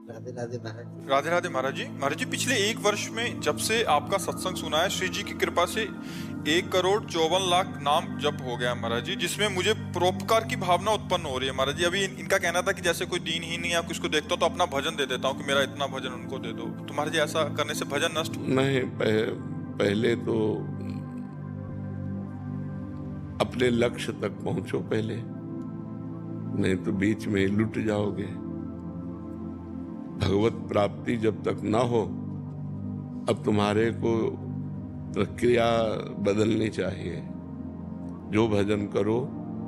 राधे राधे महाराज जी। राधे राधे महाराज जी। महाराज जी, पिछले एक वर्ष में जब से आपका सत्संग सुना है, श्री जी की कृपा से 1,54,00,000 नाम जप हो गया महाराज जी, जिसमें मुझे परोपकार की भावना उत्पन्न हो रही है महाराज जी। अभी इनका कहना था कि जैसे कोई दीनहीन या किसको देखता हो तो अपना भजन दे देता हूँ कि मेरा इतना भजन उनको दे दो। तो महाराज जी, ऐसा करने से भजन नष्ट नहीं, पहले तो अपने लक्ष्य तक पहुंचो पहले, नहीं तो बीच में ही लुट जाओगे। भगवत प्राप्ति जब तक ना हो, अब तुम्हारे को प्रक्रिया बदलनी चाहिए। जो भजन करो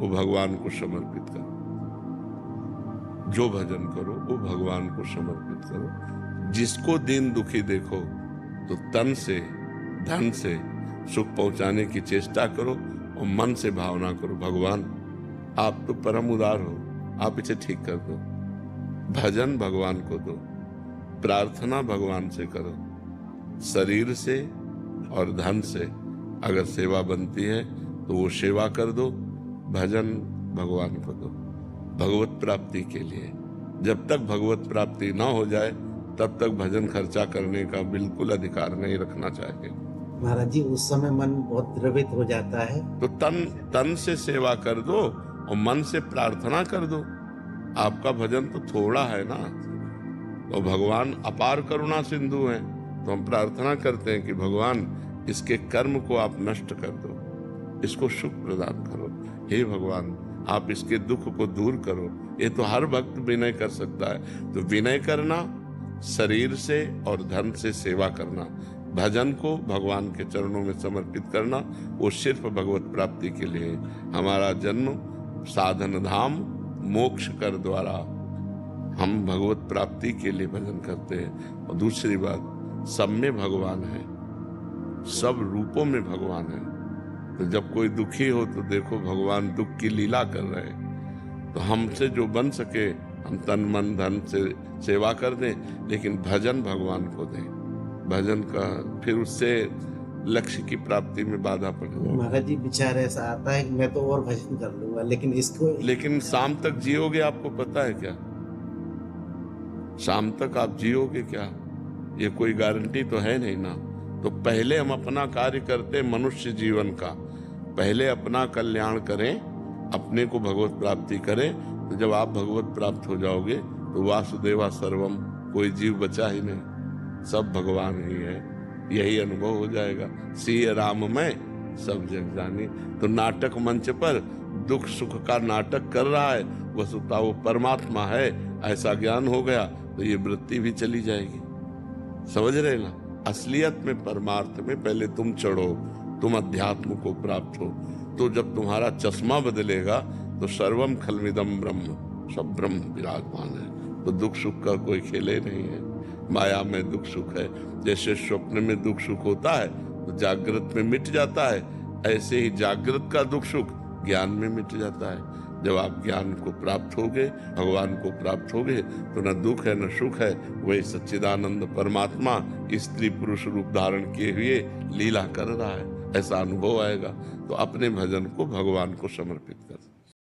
वो भगवान को समर्पित करो, जो भजन करो वो भगवान को समर्पित करो। जिसको दीन दुखी देखो तो तन से धन से सुख पहुंचाने की चेष्टा करो और मन से भावना करो, भगवान आप तो परम उदार हो, आप इसे ठीक कर दो। भजन भगवान को दो, प्रार्थना भगवान से करो। शरीर से और धन से अगर सेवा बनती है तो वो सेवा कर दो, भजन भगवान को दो भगवत प्राप्ति के लिए। जब तक भगवत प्राप्ति ना हो जाए तब तक भजन खर्चा करने का बिल्कुल अधिकार नहीं रखना चाहिए। महाराज जी, उस समय मन बहुत द्रवित हो जाता है, तो तन से सेवा कर दो और मन से प्रार्थना कर दो। आपका भजन तो थोड़ा है ना, तो भगवान अपार करुणा सिंधु हैं, तो हम प्रार्थना करते हैं कि भगवान इसके कर्म को आप नष्ट कर दो, इसको सुख प्रदान करो। हे भगवान, आप इसके दुख को दूर करो। ये तो हर भक्त विनय कर सकता है। तो विनय करना, शरीर से और धन से सेवा करना, भजन को भगवान के चरणों में समर्पित करना, वो सिर्फ भगवत प्राप्ति के लिए। हमारा जन्म साधन धाम मोक्ष कर द्वारा, हम भगवत प्राप्ति के लिए भजन करते हैं। और दूसरी बात, सब में भगवान है, सब रूपों में भगवान है। तो जब कोई दुखी हो तो देखो भगवान दुख की लीला कर रहे हैं। तो हमसे जो बन सके हम तन मन धन से सेवा कर दें, लेकिन भजन भगवान को दें। भजन का फिर उससे लक्ष्य की प्राप्ति में बाधा पड़ेगी। महाराज जी, विचार ऐसा आता है कि मैं तो और भजन कर लूंगा, लेकिन शाम तक जियोगे आपको पता है क्या? शाम तक आप जियोगे क्या? ये कोई गारंटी तो है नहीं ना। तो पहले हम अपना कार्य करते मनुष्य जीवन का, पहले अपना कल्याण करें, अपने को भगवत प्राप्ति करें। तो जब आप भगवत प्राप्त हो जाओगे तो वासुदेवा सर्वम, कोई जीव बचा ही नहीं, सब भगवान ही है। यही अनुभव हो जाएगा। सिय राम में सब जग जानी। तो नाटक मंच पर दुख सुख का नाटक कर रहा है, वस्तुतः वो परमात्मा है, ऐसा ज्ञान हो गया तो ये वृत्ति भी चली जाएगी। समझ रहे ना? असलियत में, परमार्थ में पहले तुम चढ़ो, तुम अध्यात्म को प्राप्त हो। तो जब तुम्हारा चश्मा बदलेगा तो सर्वम खलमिदम ब्रह्म, सब ब्रह्म विराजमान है। तो दुख सुख का कोई खेले नहीं है। माया में दुख सुख है। जैसे स्वप्न में दुख सुख होता है तो जागृत में मिट जाता है, ऐसे ही जागृत का दुख सुख ज्ञान में मिट जाता है। जब आप ज्ञान को प्राप्त होगे, भगवान को प्राप्त होगे, तो न दुख है न सुख है। वही सच्चिदानंद परमात्मा स्त्री पुरुष रूप धारण किए हुए लीला कर रहा है, ऐसा अनुभव आएगा। तो अपने भजन को भगवान को समर्पित